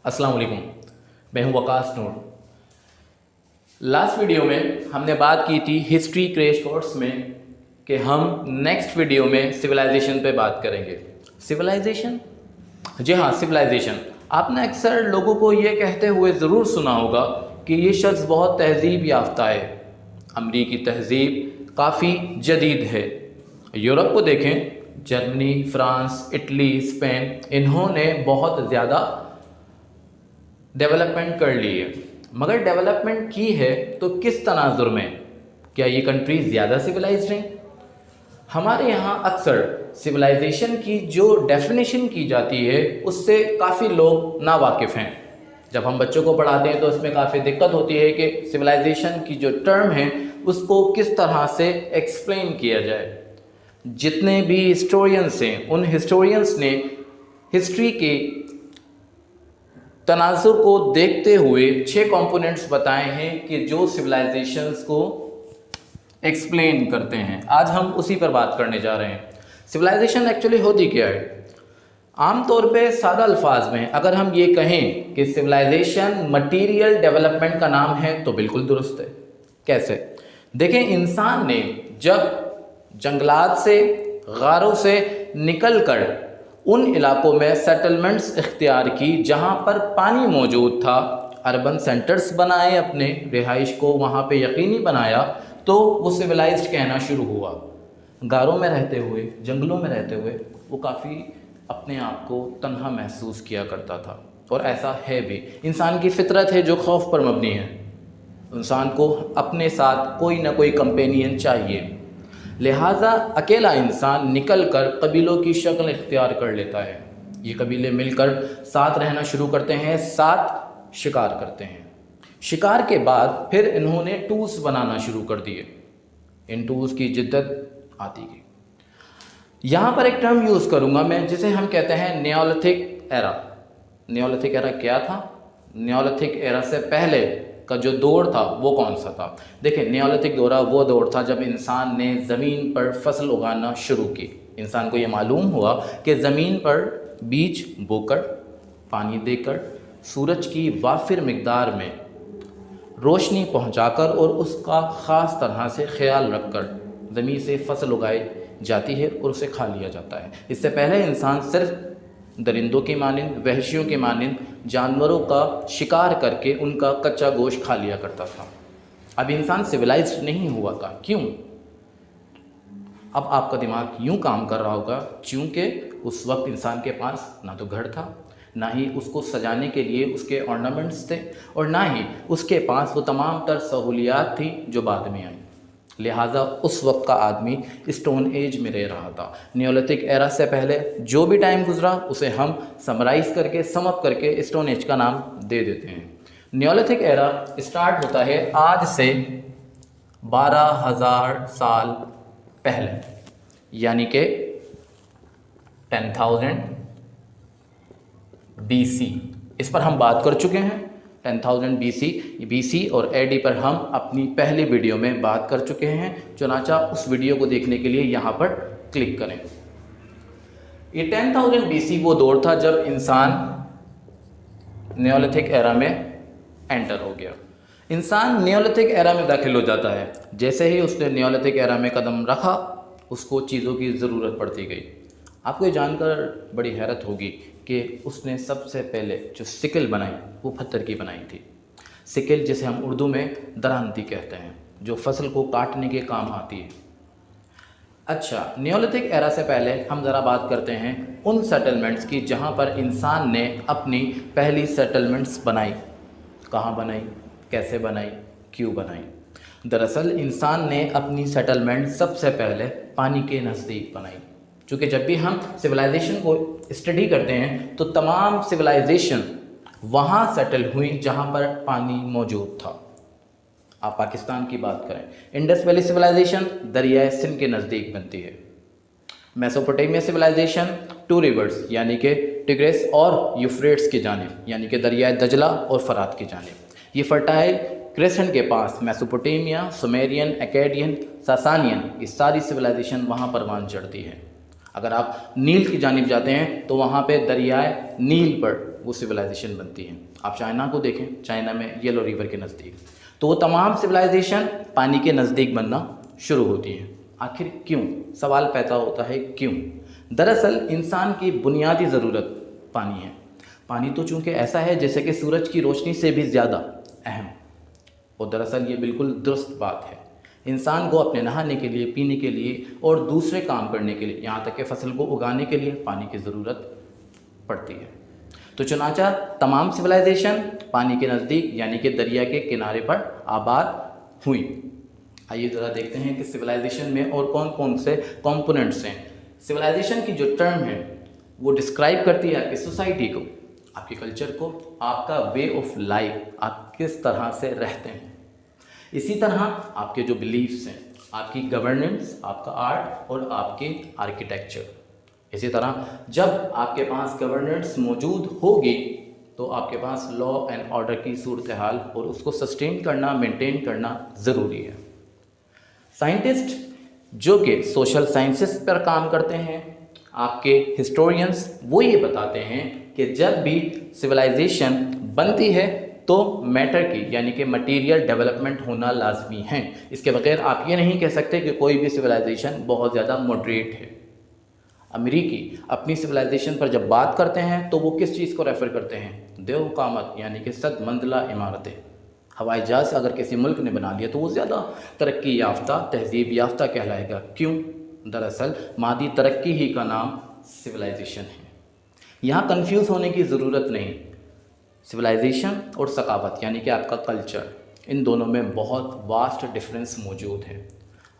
अस्सलाम वालेकुम, मैं हूं वकास नूर। लास्ट वीडियो में हमने बात की थी हिस्ट्री क्रैश कोर्स में कि हम नेक्स्ट वीडियो में सिविलाइजेशन पे बात करेंगे। सिविलाइजेशन, जी हाँ, सिविलाइजेशन। आपने अक्सर लोगों को ये कहते हुए ज़रूर सुना होगा कि ये शख्स बहुत तहज़ीब याफ्ता है, अमरीकी तहज़ीब काफ़ी जदीद है। यूरोप को देखें, जर्मनी, फ्रांस, इटली, स्पेन, इन्होंने बहुत ज़्यादा डेवलपमेंट कर ली है। मगर डेवलपमेंट की है तो किस तनाजुर में? क्या ये कंट्रीज ज़्यादा सिविलाइज्ड हैं? हमारे यहाँ अक्सर सिविलाइजेशन की जो डेफिनेशन की जाती है उससे काफ़ी लोग नावाकिफ़ हैं। जब हम बच्चों को पढ़ाते हैं तो उसमें काफ़ी दिक्कत होती है कि सिविलाइजेशन की जो टर्म है उसको किस तरह से एक्सप्लेन किया जाए। जितने भी हिस्टोरियंस हैं, उन हिस्टोरियंस ने हिस्ट्री के तनाजुर को देखते हुए 6 कंपोनेंट्स बताए हैं कि जो सिविलाइजेशंस को एक्सप्लेन करते हैं। आज हम उसी पर बात करने जा रहे हैं। सिविलाइजेशन एक्चुअली होती क्या है? आम तौर पे सादा अल्फाज में अगर हम ये कहें कि सिविलाइजेशन मटीरियल डेवलपमेंट का नाम है तो बिल्कुल दुरुस्त है। कैसे? देखें, इंसान ने जब जंगलात से, गारों से निकल कर उन इलाकों में सेटलमेंट्स इख्तियार की जहाँ पर पानी मौजूद था, अर्बन सेंटर्स बनाए, अपने रिहाइश को वहाँ पे यकीनी बनाया, तो वो सिविलाइज्ड कहना शुरू हुआ। गारों में रहते हुए, जंगलों में रहते हुए वो काफ़ी अपने आप को तन्हा महसूस किया करता था, और ऐसा है भी। इंसान की फितरत है जो खौफ पर मबनी है। इंसान को अपने साथ कोई ना कोई कंपेनियन चाहिए, लिहाजा अकेला इंसान निकलकर कबीलों की शक्ल इख्तियार कर लेता है। ये कबीले मिलकर साथ रहना शुरू करते हैं, साथ शिकार करते हैं। शिकार के बाद फिर इन्होंने टूल्स बनाना शुरू कर दिए। इन टूल्स की जिद्दत आती गई। यहाँ पर एक टर्म यूज़ करूँगा मैं जिसे हम कहते हैं नियोलिथिक एरा। नियोलिथिक एरा क्या था? नियोलिथिक एरा से पहले का जो दौर था वो कौन सा था? देखिए, नियोलिथिक दौर वो दौर था जब इंसान ने ज़मीन पर फसल उगाना शुरू की। इंसान को ये मालूम हुआ कि ज़मीन पर बीज बोकर, पानी देकर, सूरज की वाफिर मिकदार में रोशनी पहुंचाकर और उसका ख़ास तरह से ख्याल रखकर ज़मीन से फसल उगाई जाती है और उसे खा लिया जाता है। इससे पहले इंसान सिर्फ दरिंदों के मानिंद, वहशियों के मानिंद जानवरों का शिकार करके उनका कच्चा गोश्त खा लिया करता था। अब इंसान सिविलाइज्ड नहीं हुआ था। क्यों? अब आपका दिमाग यूं काम कर रहा होगा क्योंकि उस वक्त इंसान के पास ना तो घर था, ना ही उसको सजाने के लिए उसके ऑर्नामेंट्स थे, और ना ही उसके पास वो तमाम तर सहूलियात थी जो बाद में आई। लिहाजा उस वक्त का आदमी स्टोन एज में रह रहा था। नियोलिथिक एरा से पहले जो भी टाइम गुजरा उसे हम समराइज़ करके, समअप करके स्टोन एज का नाम दे देते हैं। नियोलिथिक एरा स्टार्ट होता है आज से 12,000 साल पहले, यानी कि 10,000 BC। इस पर हम बात कर चुके हैं। 10,000 BC और AD पर हम अपनी पहली वीडियो में बात कर चुके हैं। चुनाचा उस वीडियो को देखने के लिए यहाँ पर क्लिक करें। ये 10,000 BC वो दौर था जब इंसान नियोलिथिक एरा में एंटर हो गया। इंसान नियोलिथिक एरा में दाखिल हो जाता है। जैसे ही उसने नियोलिथिक एरा में कदम रखा, उसको चीज़ों की ज़रूरत पड़ती गई। आपको ये जानकर बड़ी हैरत होगी कि उसने सबसे पहले जो सिकल बनाई वो पत्थर की बनाई थी। सिकल जिसे हम उर्दू में दरांती कहते हैं, जो फसल को काटने के काम आती है। अच्छा, नियोलिथिक एरा से पहले हम ज़रा बात करते हैं उन सेटलमेंट्स की जहाँ पर इंसान ने अपनी पहली सेटलमेंट्स बनाई। कहाँ बनाई, कैसे बनाई, क्यों बनाई? दरअसल इंसान ने अपनी सेटलमेंट सबसे पहले पानी के नज़दीक बनाई। चूँकि जब भी हम सिविलाइजेशन को स्टडी करते हैं तो तमाम सिविलाइजेशन वहाँ सेटल हुई जहाँ पर पानी मौजूद था। आप पाकिस्तान की बात करें, इंडस वैली सिविलाइजेशन दरियाए सिंध के नज़दीक बनती है। मेसोपोटामिया सिविलाइजेशन 2 रिवर्स यानी कि टिग्रिस और यूफ्रेट्स की जानिब, यानी कि दरियाए दजला और फरात की जानिब। ये फर्टाइल क्रेसेंट के पास मेसोपोटामिया, सुमेरियन, एक्काडियन, सासानियन, ये सारी सिविलाइजेशन वहाँ परवान चढ़ती है। अगर आप नील की जानिब जाते हैं तो वहाँ पे दरियाए नील पर वो सिविलाइजेशन बनती है। आप चाइना को देखें, चाइना में येलो रिवर के नज़दीक, तो वो तमाम सिविलाइजेशन पानी के नज़दीक बनना शुरू होती हैं। आखिर क्यों? सवाल पैदा होता है क्यों? दरअसल इंसान की बुनियादी ज़रूरत पानी है। पानी तो चूँकि ऐसा है जैसे कि सूरज की रोशनी से भी ज़्यादा अहम, और दरअसल ये बिल्कुल दुरुस्त बात है। इंसान को अपने नहाने के लिए, पीने के लिए और दूसरे काम करने के लिए, यहाँ तक कि फसल को उगाने के लिए पानी की ज़रूरत पड़ती है। तो चुनांचा तमाम सिविलाइजेशन पानी के नज़दीक यानी कि दरिया के किनारे पर आबाद हुई। आइए ज़रा देखते हैं कि सिविलाइजेशन में और कौन कौन से कंपोनेंट्स हैं। सिविलाइजेशन की जो टर्म है वो डिस्क्राइब करती है आपकी सोसाइटी को, आपके कल्चर को, आपका वे ऑफ लाइफ, आप किस तरह से रहते हैं। इसी तरह आपके जो बिलीफ्स हैं, आपकी गवर्नेंस, आपका आर्ट और आपके आर्किटेक्चर। इसी तरह जब आपके पास गवर्नेंस मौजूद होगी तो आपके पास लॉ एंड ऑर्डर की सूरत हाल और उसको सस्टेन करना, मेंटेन करना ज़रूरी है। साइंटिस्ट जो कि सोशल साइंसेस पर काम करते हैं, आपके हिस्टोरियंस, वो ये बताते हैं कि जब भी सिविलाइजेशन बनती है तो मैटर की यानी कि मटेरियल डेवलपमेंट होना लाजमी है। इसके बगैर आप ये नहीं कह सकते कि कोई भी सिविलाइजेशन बहुत ज़्यादा मॉडरेट है। अमेरिकी अपनी सिविलाइजेशन पर जब बात करते हैं तो वो किस चीज़ को रेफ़र करते हैं? देवकामत यानी कि सद मंजिला इमारतें। हवाई जहाज़ अगर किसी मुल्क ने बना लिया तो वो ज़्यादा तरक्की याफ्ता, तहजीब याफ्ता कहलाएगा। क्यों? दरअसल मादी तरक्की ही का नाम सिविलाइजेशन है। यहाँ कंफ्यूज होने की ज़रूरत नहीं। सिविलाइजेशन और सकाफत यानी कि आपका कल्चर, इन दोनों में बहुत वास्ट डिफरेंस मौजूद है।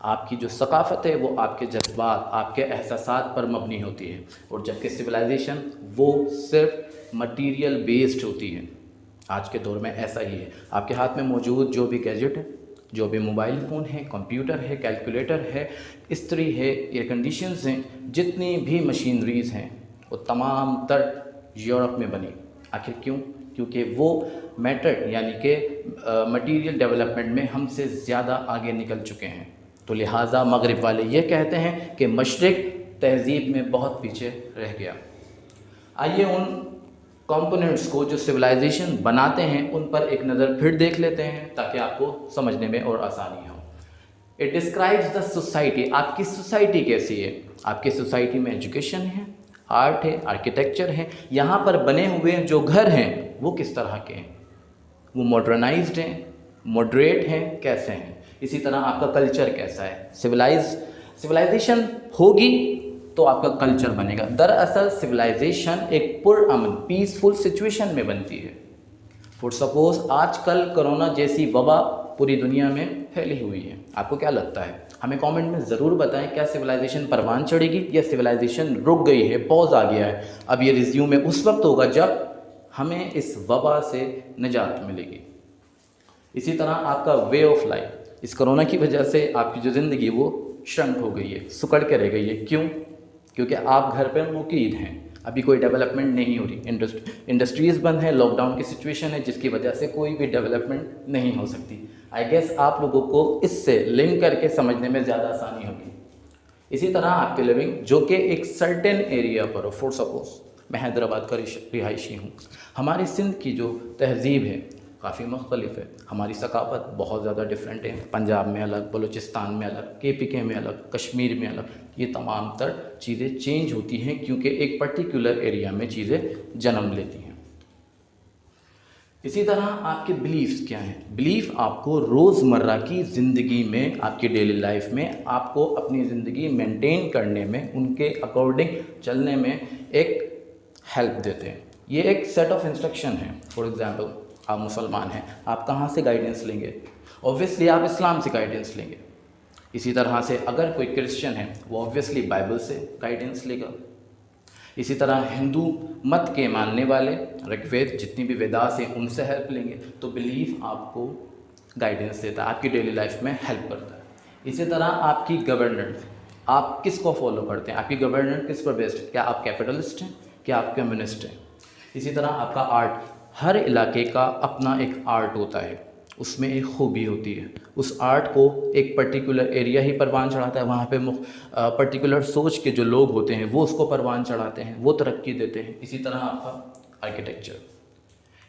आपकी जो सकाफत है वो आपके जज्बात, आपके एहसासात पर मबनी होती है, और जबकि सिविलाइजेशन वो सिर्फ मटेरियल बेस्ड होती है। आज के दौर में ऐसा ही है। आपके हाथ में मौजूद जो भी गैजेट है, जो भी मोबाइल फ़ोन है, कंप्यूटर है, कैलकुलेटर है, इस्त्री है, एयर कंडीशंस हैं, जितनी भी मशीनरीज़ हैं वो तमाम तर यूरोप में बनी। आखिर क्यों? क्योंकि वो मैटर यानी कि मटेरियल डेवलपमेंट में हमसे ज़्यादा आगे निकल चुके हैं। तो लिहाजा मगरिब वाले ये कहते हैं कि मशरिक़ तहज़ीब में बहुत पीछे रह गया। आइए उन कंपोनेंट्स को जो सिविलाइजेशन बनाते हैं उन पर एक नज़र फिर देख लेते हैं ताकि आपको समझने में और आसानी हो। It describes the society. आपकी सोसाइटी कैसी है? आपकी सोसाइटी में एजुकेशन है, आर्ट है, आर्किटेक्चर है। यहाँ पर बने हुए जो घर हैं वो किस तरह के हैं? वो मॉडर्नाइज्ड हैं, मॉडरेट हैं, कैसे हैं? इसी तरह आपका कल्चर कैसा है? सिविलाइजेशन होगी तो आपका कल्चर बनेगा। दरअसल सिविलाइजेशन एक पुरअमन, पीसफुल सिचुएशन में बनती है। फॉर सपोज आजकल कोरोना जैसी वबा पूरी दुनिया में फैली हुई है। आपको क्या लगता है? हमें कमेंट में ज़रूर बताएं, क्या सिविलाइजेशन परवान चढ़ेगी या सिविलाइजेशन रुक गई है, पॉज आ गया है? अब ये रिज्यूम में उस वक्त होगा जब हमें इस वबा से निजात मिलेगी। इसी तरह आपका वे ऑफ लाइफ, इस कोरोना की वजह से आपकी जो ज़िंदगी वो श्रंक हो गई है, सुकड़ के रह गई है। क्यों? क्योंकि आप घर पर मुकीद हैं, अभी कोई डेवलपमेंट नहीं हो रही। इंडस्ट्रीज़ बंद हैं, लॉकडाउन की सिचुएशन है जिसकी वजह से कोई भी डेवलपमेंट नहीं हो सकती। आई गेस आप लोगों को इससे लिंक करके समझने में ज़्यादा आसानी होगी। इसी तरह आपकी लिविंग जो कि एक सर्टेन एरिया पर हो, फॉर सपोज मैं हैदराबाद का रिहायशी हूँ, हमारी सिंध की जो तहज़ीब है काफ़ी मुख्तलिफ है, हमारी सकाफत बहुत ज़्यादा डिफरेंट है। पंजाब में अलग, बलूचिस्तान में अलग, KPK में अलग, कश्मीर में अलग। ये तमाम तर चीज़ें चेंज होती हैं क्योंकि एक पर्टिकुलर एरिया में चीज़ें जन्म लेती हैं। इसी तरह आपके बिलीफ्स क्या हैं? बिलीफ आपको रोज़मर्रा की ज़िंदगी में, आपकी डेली लाइफ में, आपको अपनी ज़िंदगी मेंटेन करने में, उनके अकॉर्डिंग चलने में एक हेल्प देते हैं। ये एक सेट ऑफ इंस्ट्रक्शन है। फॉर एग्ज़ाम्पल आप मुसलमान हैं, आप कहाँ से गाइडेंस लेंगे? ऑब्वियसली आप इस्लाम से गाइडेंस लेंगे। इसी तरह से अगर कोई क्रिश्चियन है वो ऑब्वियसली बाइबल से गाइडेंस लेगा। इसी तरह हिंदू मत के मानने वाले ऋग्वेद, जितनी भी वेदास हैं, उनसे हेल्प लेंगे। तो बिलीफ आपको गाइडेंस देता है, आपकी डेली लाइफ में हेल्प करता है। इसी तरह आपकी गवर्नेंस, आप किसको फॉलो करते हैं? आपकी गवर्नेंस किस पर बेस्ड है? क्या आप कैपिटलिस्ट हैं? क्या आप कम्युनिस्ट हैं? इसी तरह आपका आर्ट, हर इलाके का अपना एक आर्ट होता है, उसमें एक खूबी होती है। उस आर्ट को एक पर्टिकुलर एरिया ही परवान चढ़ाता है, वहाँ पे पर्टिकुलर सोच के जो लोग होते हैं वो उसको परवान चढ़ाते हैं, वो तरक्की देते हैं। इसी तरह आपका आर्किटेक्चर।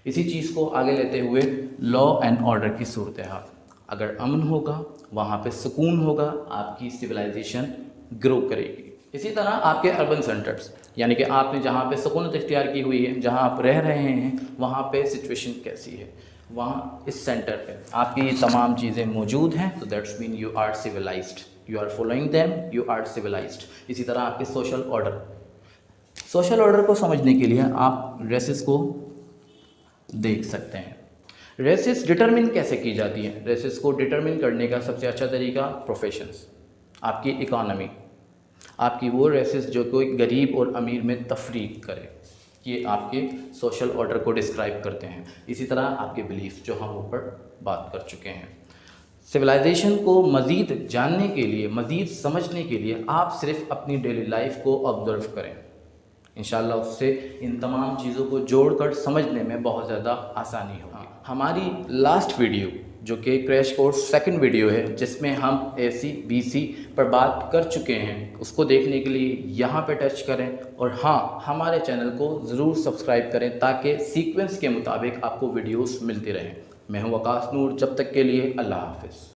इसी चीज़ को आगे लेते हुए लॉ एंड ऑर्डर की सूरत हाल, अगर अमन होगा वहाँ पे सुकून होगा, आपकी सिविलाइजेशन ग्रो करेगी। इसी तरह आपके अर्बन सेंटर्स, यानी कि आपने जहाँ पे सुकूनत इख्तियार की हुई है, जहाँ आप रह रहे हैं, वहाँ पे सिचुएशन कैसी है, वहाँ इस सेंटर पे आपकी ये तमाम चीज़ें मौजूद हैं, तो that's mean you are civilised, you are following them, you are civilised. इसी तरह आपके सोशल ऑर्डर को समझने के लिए आप रेसेस को देख सकते हैं। रेसेस डिटरमिन कैसे की जाती है? रेसेस को डिटरमिन करने का सबसे अच्छा तरीका प्रोफेशंस, आपकी इकॉनमी, आपकी वो रेसेस जो कोई गरीब और अमीर में तफरीक करे, ये आपके सोशल ऑर्डर को डिस्क्राइब करते हैं। इसी तरह आपके बिलीफ जो हम ऊपर बात कर चुके हैं। सिविलाइजेशन को मज़ीद जानने के लिए, मज़ीद समझने के लिए आप सिर्फ अपनी डेली लाइफ को ऑब्ज़र्व करें, इंशाल्लाह उससे इन तमाम चीज़ों को जोड़कर समझने में बहुत ज़्यादा आसानी होगी। हमारी लास्ट वीडियो जो कि क्रैश कोर्स सेकंड वीडियो है, जिसमें हम AC BC पर बात कर चुके हैं, उसको देखने के लिए यहाँ पे टच करें और हाँ, हमारे चैनल को ज़रूर सब्सक्राइब करें ताकि सीक्वेंस के मुताबिक आपको वीडियोस मिलती रहें। मैं हूँ वकास नूर, जब तक के लिए अल्लाह हाफ़िज़।